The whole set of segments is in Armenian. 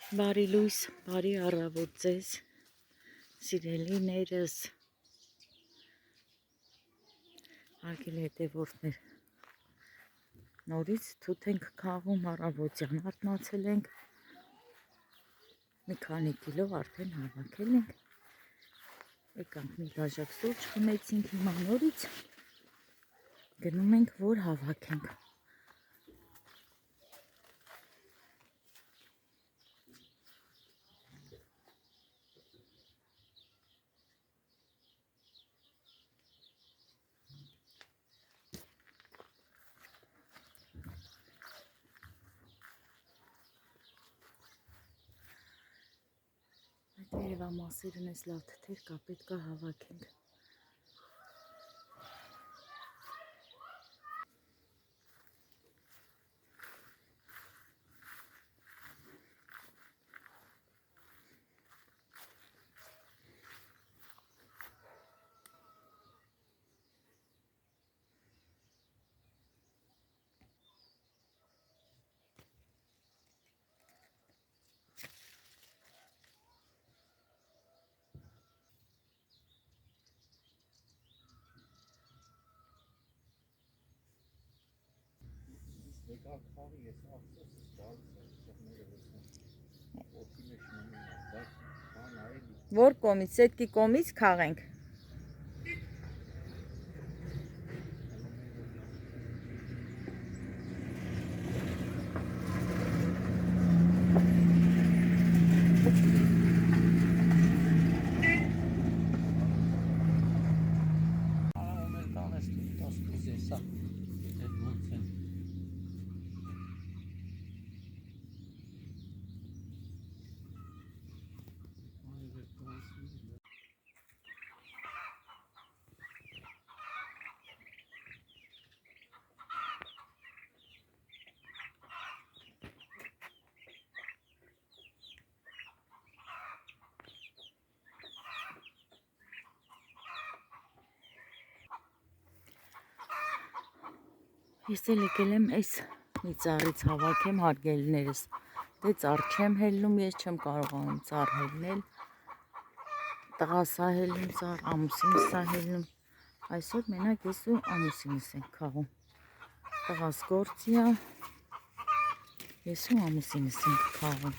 Բարի լույս, բարի առավոտ ձեզ, սիրելիներս, հարգելի հետևորդներ, նորից թութ ենք քաղում, առավոտյան արթնացել ենք, մի քանի կիլո արդեն հավաքել ենք, եկանք մի բաժակ սուրճ խմեցինք, հիմա նորից գնում ենք, որ հավաքենք։ Այդ երևամասերն ես լավ թթեր կա, պետք է հավաքենք։ Որ կոմից, սետքի կոմից քաղենք։ Ես էլ եկել եմ այս մի ծառից հավաքեմ հարգելիներս, դե ծառ չեմ հելնում, ես չեմ կարողանում ծառ հելնել, տղաս է հելնում ծառ, ամուսինս է հելնում, այսօր մենակ ես ու ամուսինս ենք քաղում, տղաս գործի է, ես ու ամուսինս ենք քաղում,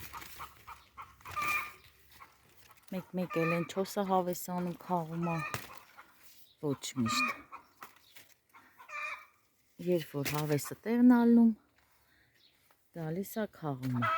մեկ էլ են չոսը հավեսանում քաղում է, ոչ միշտ, երբ որ հավեսը տեղն ալնում, գալիս է քաղում է։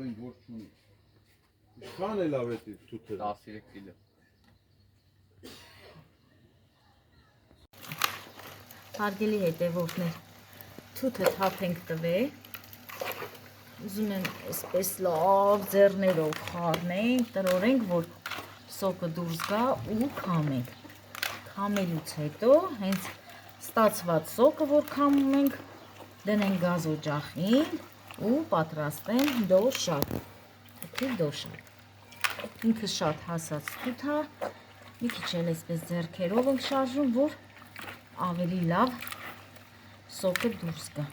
Ինչքան է լավ է թութը։ 13 կիլո։ Հարգելի հետևորդներ, թութը թափ ենք տվել, ուզում եմ այսպես լավ ձեռներով խառնենք, տրորենք, որ սոկը դուրս գա ու քամենք։ Քամելուց հետո հենց ստացված սոկը, որ քամում ենք, դնենք գազ օջախին ու պատրաստենք դոշակ։ Թիվ դոշակ։ Ինքը շատ հասած թութ է, մի քիչ էլ այսպես ձեռքերով ենք շարժում, որ ավելի լավ սոկը դուրս գա։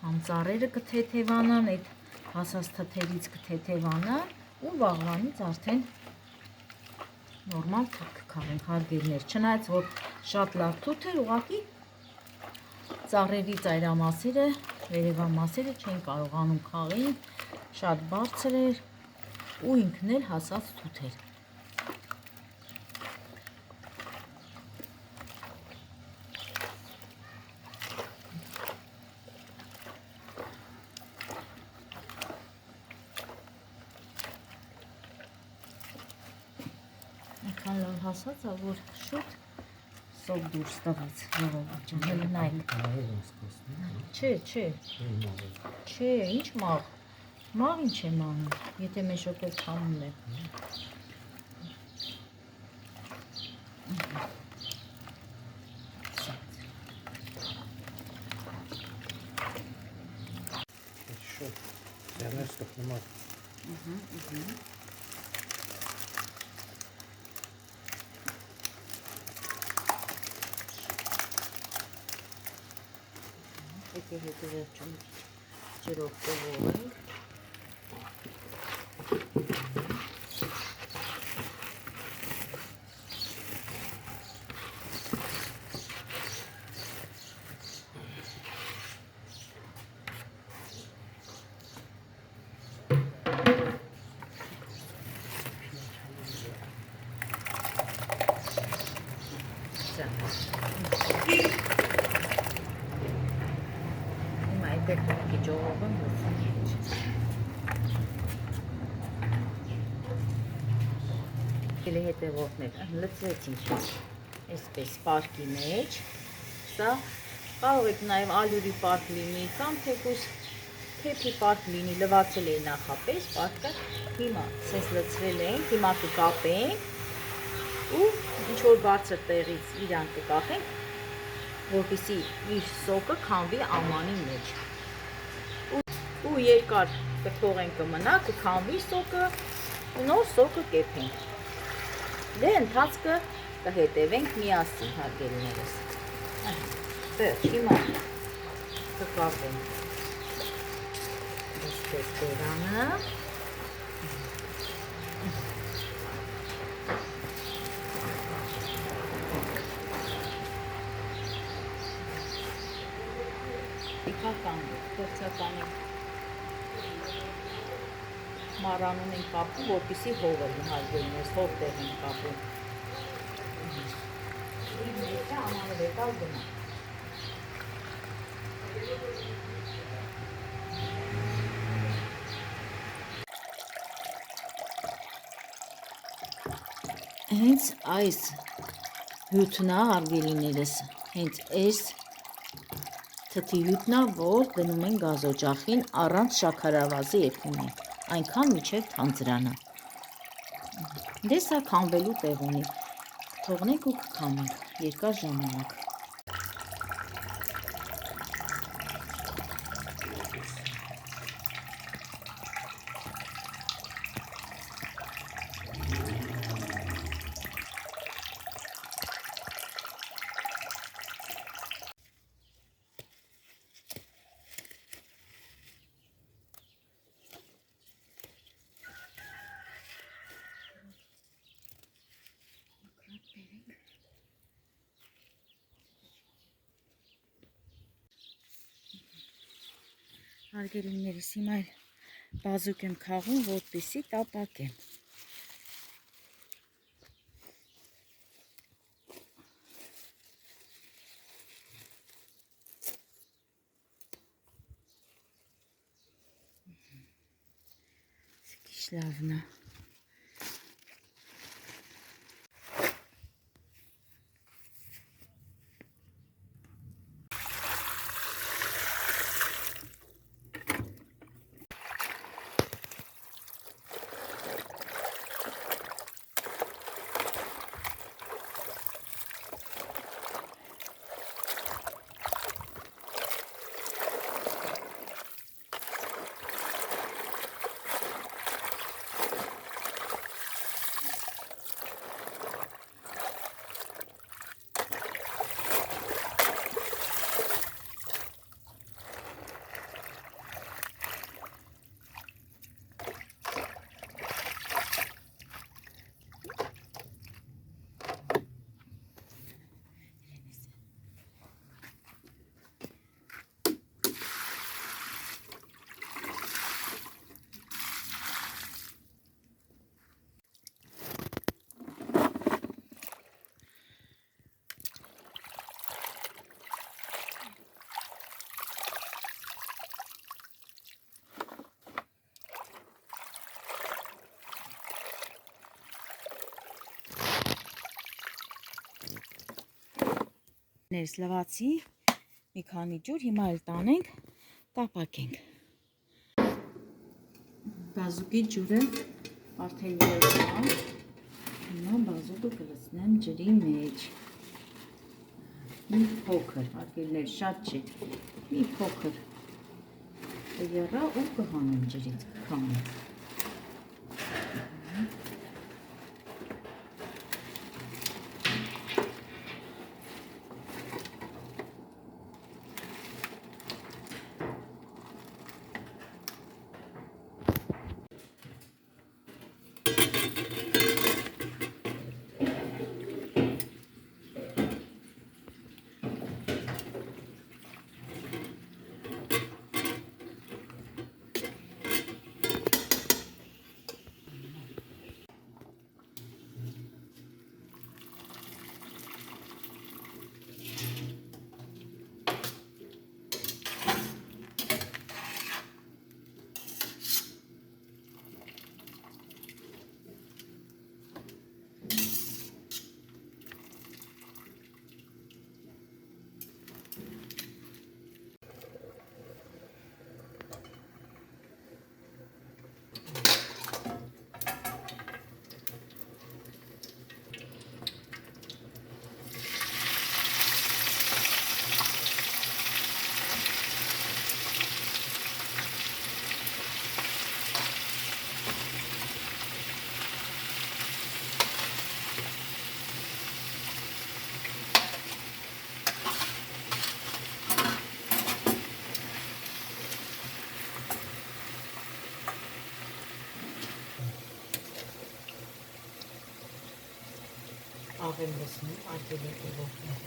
Համ ծառերը կթեթևանան, այդ հասած թթերից կթեթևանան ու վաղվանից արդեն նորմալ թուր կքավենք հարգելներ, չնայած որ շատ լավ թութ էր, ուղղակի ծառերի ծայրամասերը, վերևա մասերը չեն կարողանում քաղեն, շատ բարձր էր ու ինքն էլ հասած թութ էր։ Այնքան լավ հասած է, որ շուտ սոկ դուրս տվեց, ժողովուրդ ջան, հենց նայեք։ Չէ, ինչ մաղ։ Մաղ ինչ է մաղում, եթե մեզ շոկով քամում է։ Հետո վերջում ջրով կողողենք։ Դեպքի ժողովը Ele հետևորդներ լծվեցին այսպես պարկի մեջ, սա կարող եք նաև ալյուրի պարկ լինի կամ թեկուզ թեփի պարկ լինի, լվացել էի նախապես պարկը, հիմա սենց լծվել ենք, հիմա կկապենք ու ինչ որ բարձր տեղից իրան կկախենք, որպեսզի իր սոկը քամվի ամանի մեջ ու երկար կթողենք կմնա, կքամվի սոկը ու նոր սոկը կեփենք։ Դե ընթացքը կհետևենք միասին հարգելիներս։ Վերջ, հիմա կկապենք այսպես բերանը։ Փորձականի մառանուն ենք կապում, որպեսզի հողը հարգելիներս, հող տեղ ենք կապում։ Իր մեջը ամանավետալ գնա։ Հենց այս հյութնա հարգելիներս, հենց այս թթի հյութնա, որ դնում են գազօջախին առանց շաքարավազի եփումի, այնքան մինչև թանձրանա։ Դե սա քամվելու տեղ ունի, թողնենք ու կքամենք երկար ժամանակ։ Հարգելիներս, հիմա բազուկ եմ քաղում, որպեսզի տապակեմ։ Քիչ լավն է։ Ներս լվացի մի քանի ջուր, հիմա էլ տանենք, կապակենք։ Բազուկի ջուրը արդեն ելցան, հիմա բազուկը կլցնեմ ջրի մեջ։ Մի փոքր, արգելներ, շատ չի, մի փոքր կերա ու կհանեմ ջրից, կհանեմ։ Աղեմ լսնում, արգելի կողողներ։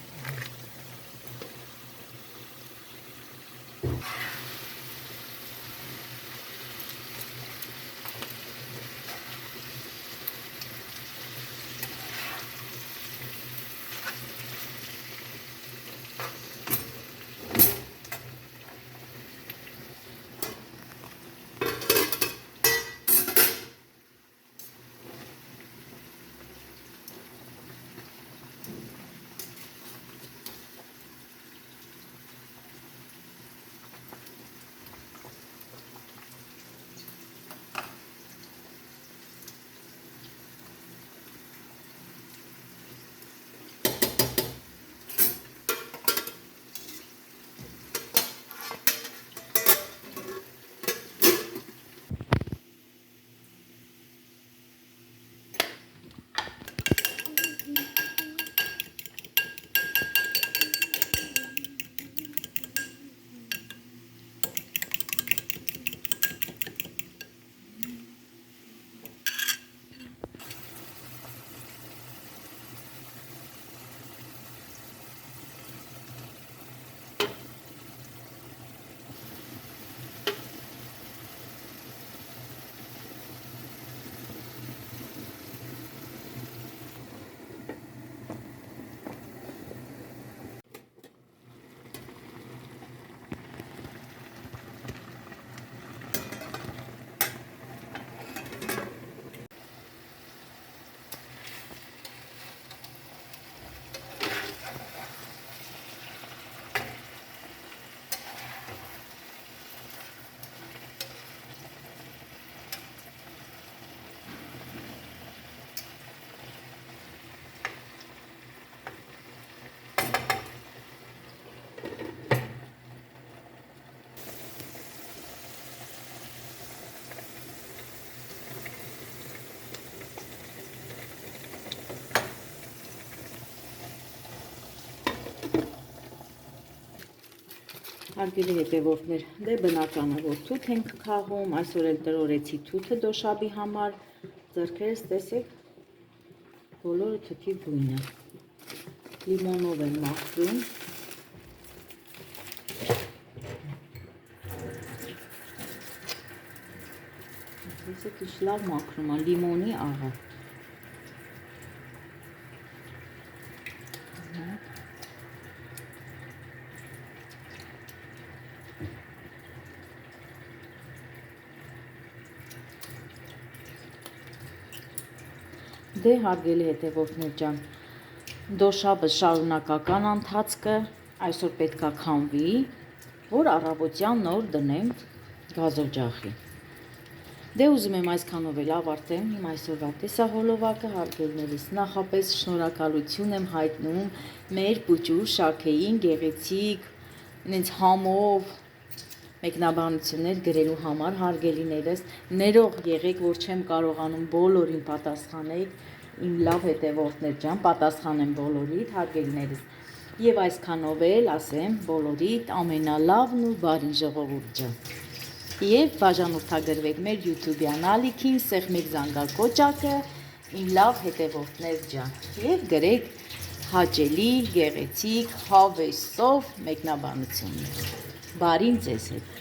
Հարգելի հետևորդներ, դե բնական է, որ թութ ենք քաղում, այսօր էլ տրորեցի թութը դոշաբի համար, ձեռքերս տեսեք, բոլորը թթի գույն է, լիմոնով եմ մաքրում, տեսեք ինչ լավ մաքրում է, լիմոնի աղը, Դե հարգելի հետևորդներ ջան, Դոշաբը շարունակական ընթացքը այսօր պետքա քամվի, որ առավոտյան նոր դնեմ գազօջախի։ Դե ուզում եմ այսքանով էլ ավարտեմ իմ այսօրվա տեսահոլովակը, հարգելներիս, նախապես շնորհակալություն եմ հայտնում մեր պուճուր Շաքեին գեղեցիկ, ինձ համով մեկնաբանություններ գրելու համար, հարգելիներս, ներող եղեք, որ չեմ կարողանում բոլորին պատասխանել, իմ լավ հետևորդներ ջան, պատասխանեմ բոլորիդ, հարգելիներս, եւ այսքանով էլ ասեմ բոլորիդ ամենալավն ու բարի ժողովուրդ ջան։ Եվ բաժանորդագրվեք մեր YouTube-յան ալիքին, սեղմեք զանգակոճակը, իմ լավ հետևորդներ ջան, եւ գրեք հաճելի, գեղեցիկ, հավեսով մեկնաբանություններ։ Բարին ձեզ հետ։